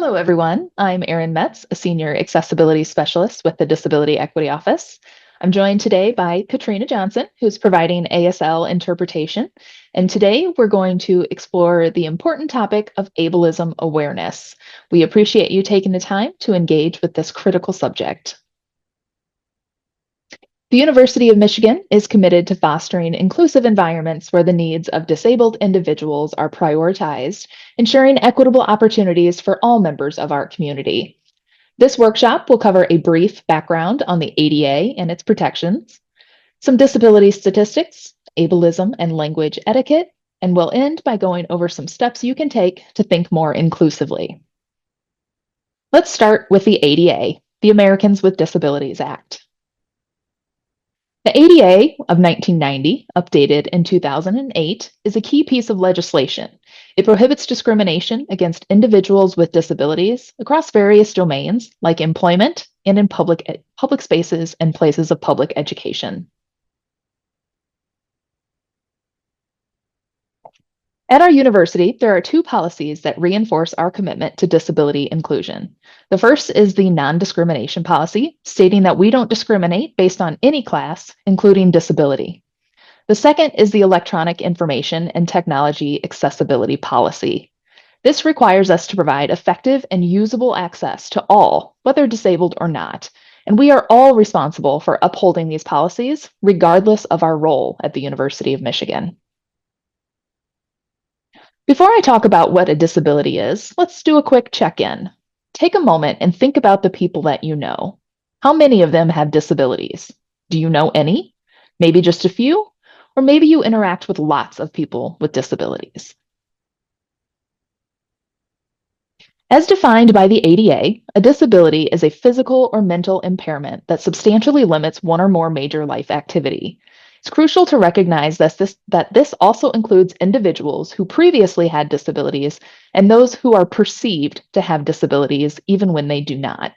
Hello, everyone. I'm Erin Metz, a Senior Accessibility Specialist with the Disability Equity Office. I'm joined today by Katrina Johnson, who's providing ASL interpretation. And today we're going to explore the important topic of ableism awareness. We appreciate you taking the time to engage with this critical subject. The University of Michigan is committed to fostering inclusive environments where the needs of disabled individuals are prioritized, ensuring equitable opportunities for all members of our community. This workshop will cover a brief background on the ADA and its protections, some disability statistics, ableism and language etiquette, and we'll end by going over some steps you can take to think more inclusively. Let's start with the ADA, the Americans with Disabilities Act. The ADA of 1990, updated in 2008, is a key piece of legislation. It prohibits discrimination against individuals with disabilities across various domains, like employment and in public spaces and places of public education. At our university, there are two policies that reinforce our commitment to disability inclusion. The first is the non-discrimination policy, stating that we don't discriminate based on any class, including disability. The second is the electronic information and technology accessibility policy. This requires us to provide effective and usable access to all, whether disabled or not, and we are all responsible for upholding these policies, regardless of our role at the University of Michigan. Before I talk about what a disability is, let's do a quick check-in. Take a moment and think about the people that you know. How many of them have disabilities? Do you know any? Maybe just a few? Or maybe you interact with lots of people with disabilities. As defined by the ADA, a disability is a physical or mental impairment that substantially limits one or more major life activity. It's crucial to recognize that this also includes individuals who previously had disabilities and those who are perceived to have disabilities even when they do not.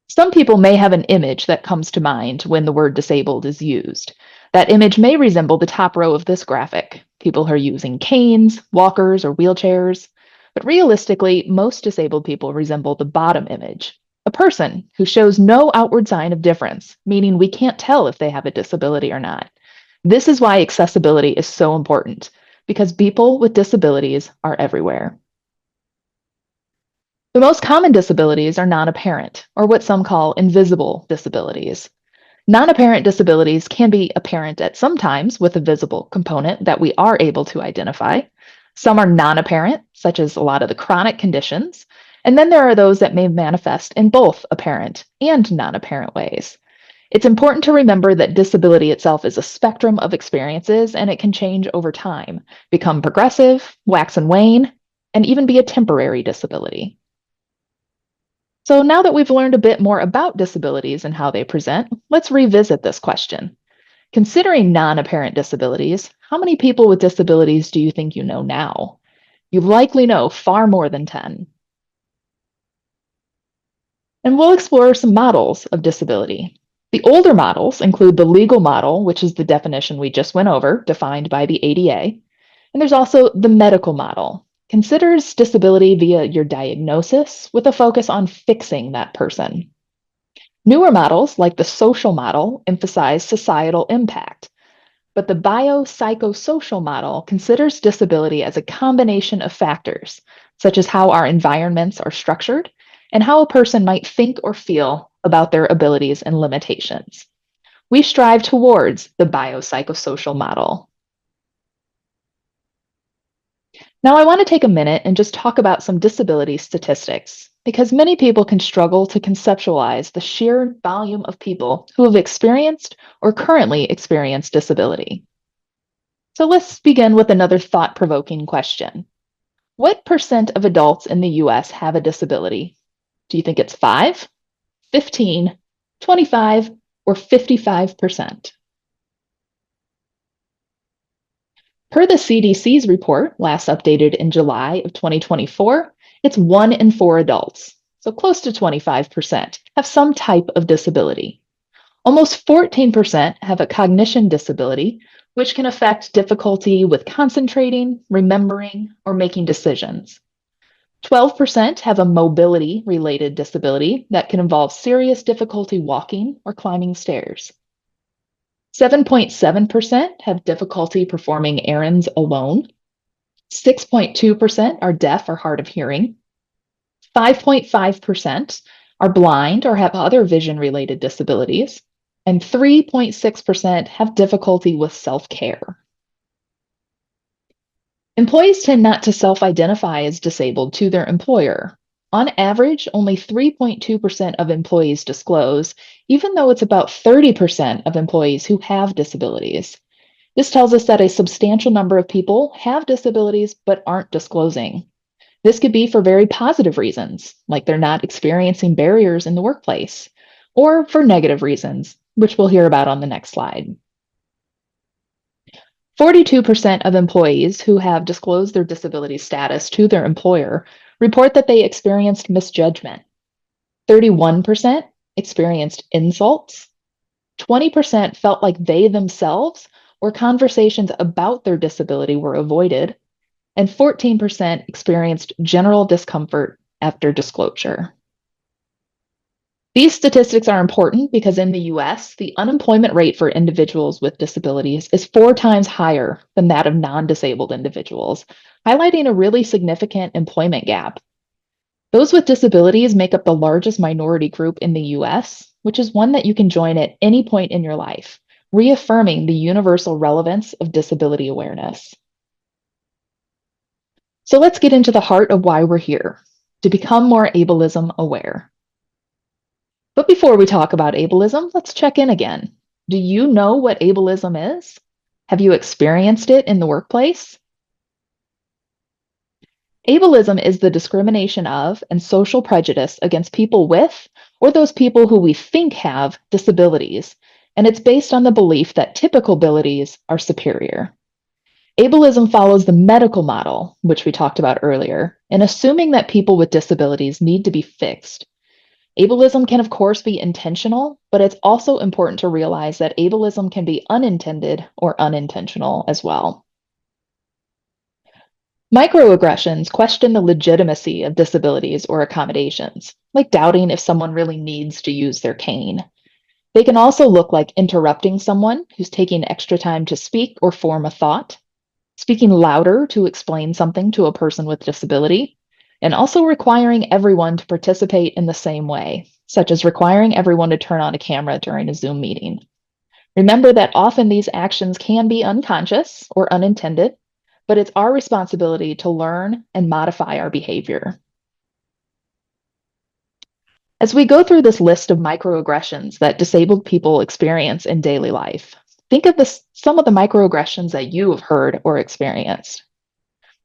Some people may have an image that comes to mind when the word disabled is used. That image may resemble the top row of this graphic, people who are using canes, walkers, or wheelchairs. But realistically, most disabled people resemble the bottom image, a person who shows no outward sign of difference, meaning we can't tell if they have a disability or not. This is why accessibility is so important, because people with disabilities are everywhere. The most common disabilities are non-apparent, or what some call invisible disabilities. Non-apparent disabilities can be apparent at some times with a visible component that we are able to identify. Some are non-apparent, such as a lot of the chronic conditions, and then there are those that may manifest in both apparent and non-apparent ways. It's important to remember that disability itself is a spectrum of experiences, and it can change over time, become progressive, wax and wane, and even be a temporary disability. So now that we've learned a bit more about disabilities and how they present, let's revisit this question. Considering non-apparent disabilities, how many people with disabilities do you think you know now? You likely know far more than 10. And we'll explore some models of disability. The older models include the legal model, which is the definition we just went over, defined by the ADA. And there's also the medical model, considers disability via your diagnosis with a focus on fixing that person. Newer models, like the social model, emphasize societal impact, but the biopsychosocial model considers disability as a combination of factors, such as how our environments are structured and how a person might think or feel about their abilities and limitations. We strive towards the biopsychosocial model. Now, I want to take a minute and just talk about some disability statistics, because many people can struggle to conceptualize the sheer volume of people who have experienced or currently experience disability. So let's begin with another thought-provoking question. What percent of adults in the US have a disability? Do you think it's 5, 15, 25, or 55%? Per the CDC's report, last updated in July of 2024, it's 1 in 4 adults, so close to 25%, have some type of disability. Almost 14% have a cognition disability, which can affect difficulty with concentrating, remembering, or making decisions. 12% have a mobility-related disability that can involve serious difficulty walking or climbing stairs. 7.7% have difficulty performing errands alone. 6.2% are deaf or hard of hearing. 5.5% are blind or have other vision-related disabilities. And 3.6% have difficulty with self-care. Employees tend not to self-identify as disabled to their employer. On average, only 3.2% of employees disclose, even though it's about 30% of employees who have disabilities. This tells us that a substantial number of people have disabilities but aren't disclosing. This could be for very positive reasons, like they're not experiencing barriers in the workplace, or for negative reasons, which we'll hear about on the next slide. 42% of employees who have disclosed their disability status to their employer report that they experienced misjudgment. 31% experienced insults. 20% felt like they themselves or conversations about their disability were avoided. And 14% experienced general discomfort after disclosure. These statistics are important because in the US, the unemployment rate for individuals with disabilities is 4 times higher than that of non-disabled individuals, highlighting a really significant employment gap. Those with disabilities make up the largest minority group in the US, which is one that you can join at any point in your life, reaffirming the universal relevance of disability awareness. So let's get into the heart of why we're here, to become more ableism aware. But before we talk about ableism, let's check in again. Do you know what ableism is? Have you experienced it in the workplace? Ableism is the discrimination of and social prejudice against people with, or those people who we think have, disabilities, and it's based on the belief that typical abilities are superior. Ableism follows the medical model, which we talked about earlier, in assuming that people with disabilities need to be fixed. Ableism can, of course, be intentional, but it's also important to realize that ableism can be unintended or unintentional as well. Microaggressions question the legitimacy of disabilities or accommodations, like doubting if someone really needs to use their cane. They can also look like interrupting someone who's taking extra time to speak or form a thought, speaking louder to explain something to a person with disability, and also requiring everyone to participate in the same way, such as requiring everyone to turn on a camera during a Zoom meeting. Remember that often these actions can be unconscious or unintended, but it's our responsibility to learn and modify our behavior. As we go through this list of microaggressions that disabled people experience in daily life, think of some of the microaggressions that you have heard or experienced.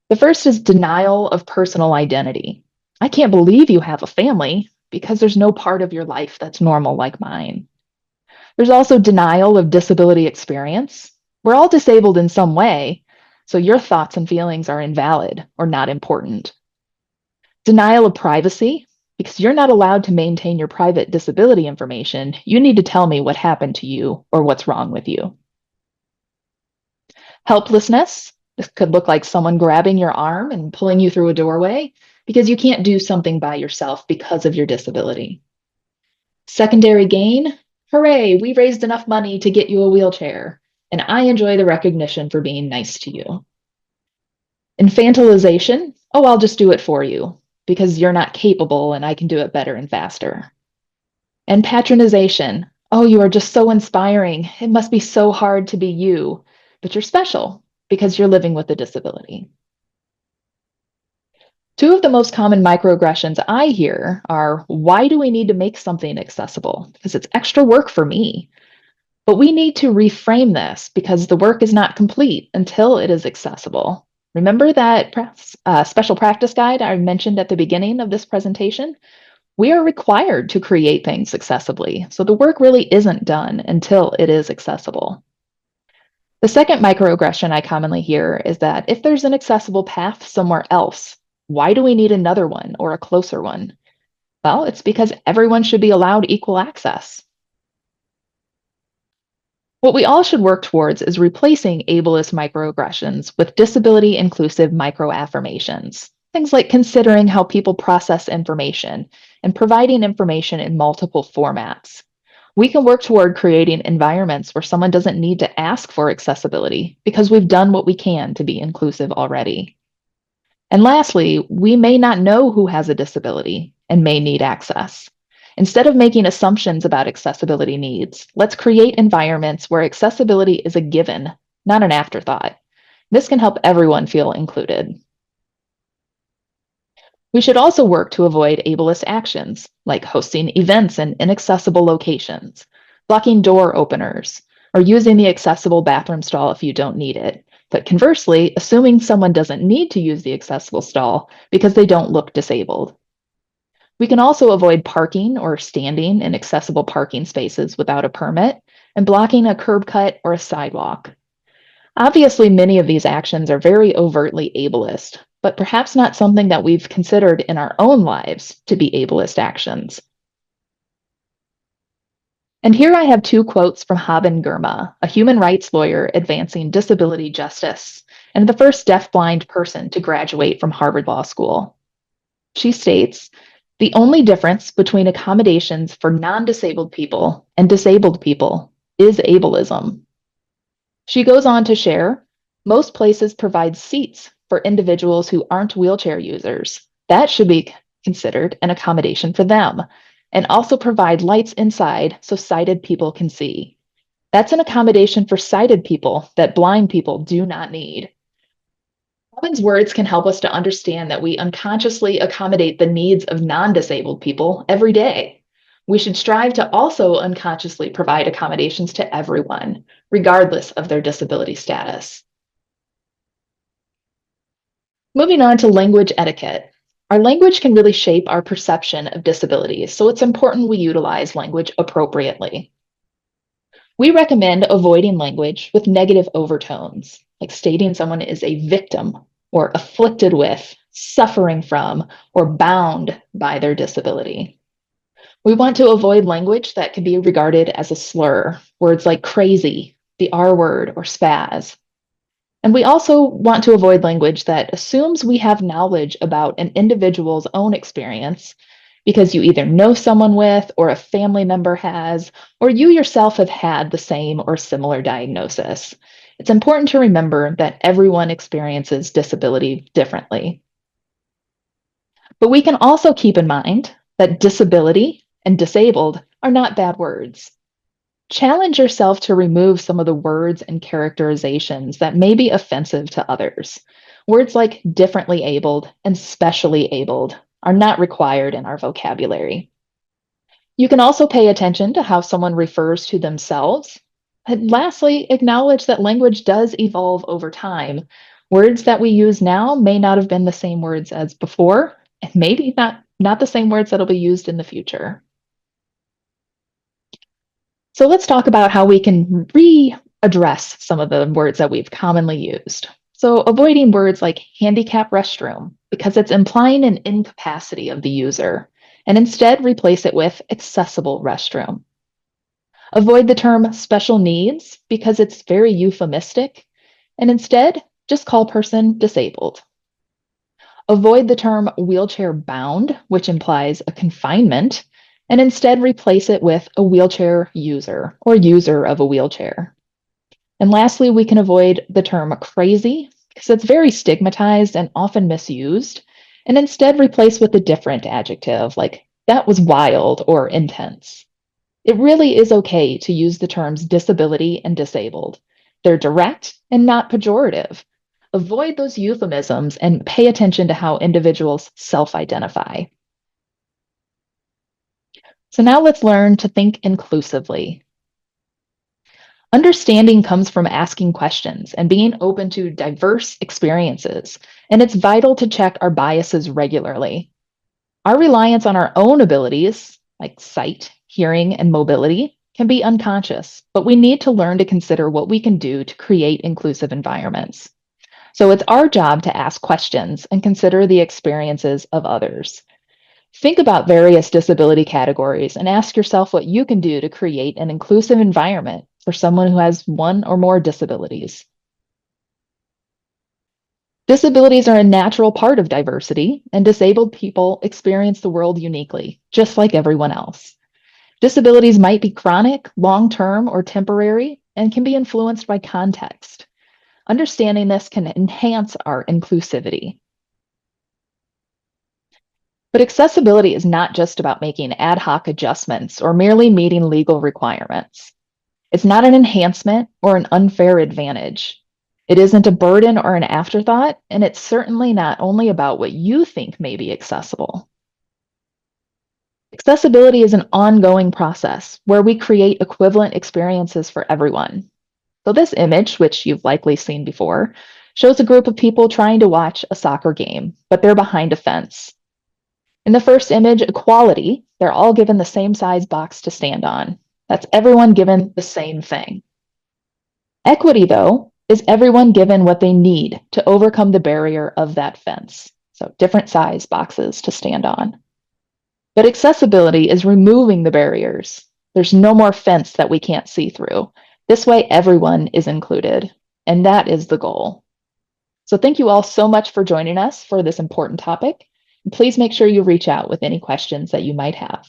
The first is denial of personal identity. I can't believe you have a family because there's no part of your life that's normal like mine. There's also denial of disability experience. We're all disabled in some way, so your thoughts and feelings are invalid or not important. Denial of privacy, because you're not allowed to maintain your private disability information. You need to tell me what happened to you or what's wrong with you. Helplessness. This could look like someone grabbing your arm and pulling you through a doorway because you can't do something by yourself because of your disability. Secondary gain. Hooray, we raised enough money to get you a wheelchair, and I enjoy the recognition for being nice to you. Infantilization. Oh, I'll just do it for you because you're not capable and I can do it better and faster. And patronization. Oh, you are just so inspiring. It must be so hard to be you, but you're special because you're living with a disability. Two of the most common microaggressions I hear are, why do we need to make something accessible? Because it's extra work for me. But we need to reframe this because the work is not complete until it is accessible. Remember that special practice guide I mentioned at the beginning of this presentation? We are required to create things accessibly, so the work really isn't done until it is accessible. The second microaggression I commonly hear is that if there's an accessible path somewhere else, why do we need another one or a closer one? Well, it's because everyone should be allowed equal access. What we all should work towards is replacing ableist microaggressions with disability-inclusive microaffirmations. Things like considering how people process information and providing information in multiple formats. We can work toward creating environments where someone doesn't need to ask for accessibility because we've done what we can to be inclusive already. And lastly, we may not know who has a disability and may need access. Instead of making assumptions about accessibility needs, let's create environments where accessibility is a given, not an afterthought. This can help everyone feel included. We should also work to avoid ableist actions, like hosting events in inaccessible locations, blocking door openers, or using the accessible bathroom stall if you don't need it. But conversely, assuming someone doesn't need to use the accessible stall because they don't look disabled. We can also avoid parking or standing in accessible parking spaces without a permit and blocking a curb cut or a sidewalk. Obviously, many of these actions are very overtly ableist, but perhaps not something that we've considered in our own lives to be ableist actions. And here I have two quotes from Haben Girma, a human rights lawyer advancing disability justice, and the first deafblind person to graduate from Harvard Law School. She states, "The only difference between accommodations for non-disabled people and disabled people is ableism." She goes on to share, "Most places provide seats for individuals who aren't wheelchair users. That should be considered an accommodation for them, and also provide lights inside so sighted people can see. That's an accommodation for sighted people that blind people do not need." Robin's words can help us to understand that we unconsciously accommodate the needs of non-disabled people every day. We should strive to also unconsciously provide accommodations to everyone, regardless of their disability status. Moving on to language etiquette. Our language can really shape our perception of disabilities, so it's important we utilize language appropriately. We recommend avoiding language with negative overtones, like stating someone is a victim or afflicted with, suffering from, or bound by their disability. We want to avoid language that can be regarded as a slur, words like crazy, the R word, or spaz. And we also want to avoid language that assumes we have knowledge about an individual's own experience because you either know someone with, or a family member has, or you yourself have had the same or similar diagnosis. It's important to remember that everyone experiences disability differently. But we can also keep in mind that disability and disabled are not bad words. Challenge yourself to remove some of the words and characterizations that may be offensive to others. Words like differently abled and specially abled are not required in our vocabulary. You can also pay attention to how someone refers to themselves. And lastly, acknowledge that language does evolve over time. Words that we use now may not have been the same words as before, and maybe not the same words that'll be used in the future. So let's talk about how we can readdress some of the words that we've commonly used. So avoiding words like handicap restroom, because it's implying an incapacity of the user, and instead replace it with accessible restroom. Avoid the term special needs because it's very euphemistic, and instead just call person disabled. Avoid the term wheelchair bound, which implies a confinement, and instead replace it with a wheelchair user or user of a wheelchair. And lastly, we can avoid the term crazy because it's very stigmatized and often misused, and instead replace with a different adjective like that was wild or intense. It really is okay to use the terms disability and disabled. They're direct and not pejorative. Avoid those euphemisms and pay attention to how individuals self-identify. So now let's learn to think inclusively. Understanding comes from asking questions and being open to diverse experiences, and it's vital to check our biases regularly. Our reliance on our own abilities, like sight, hearing, and mobility, can be unconscious, but we need to learn to consider what we can do to create inclusive environments. So it's our job to ask questions and consider the experiences of others. Think about various disability categories and ask yourself what you can do to create an inclusive environment for someone who has one or more disabilities. Disabilities are a natural part of diversity, and disabled people experience the world uniquely, just like everyone else. Disabilities might be chronic, long term, or temporary, and can be influenced by context. Understanding this can enhance our inclusivity. But accessibility is not just about making ad hoc adjustments or merely meeting legal requirements. It's not an enhancement or an unfair advantage. It isn't a burden or an afterthought, and it's certainly not only about what you think may be accessible. Accessibility is an ongoing process where we create equivalent experiences for everyone. So, this image, which you've likely seen before, shows a group of people trying to watch a soccer game, but they're behind a fence. In the first image, equality, they're all given the same size box to stand on. That's everyone given the same thing. Equity, though, is everyone given what they need to overcome the barrier of that fence. So, different size boxes to stand on. But accessibility is removing the barriers. There's no more fence that we can't see through. This way, everyone is included, and that is the goal. So, thank you all so much for joining us for this important topic. Please make sure you reach out with any questions that you might have.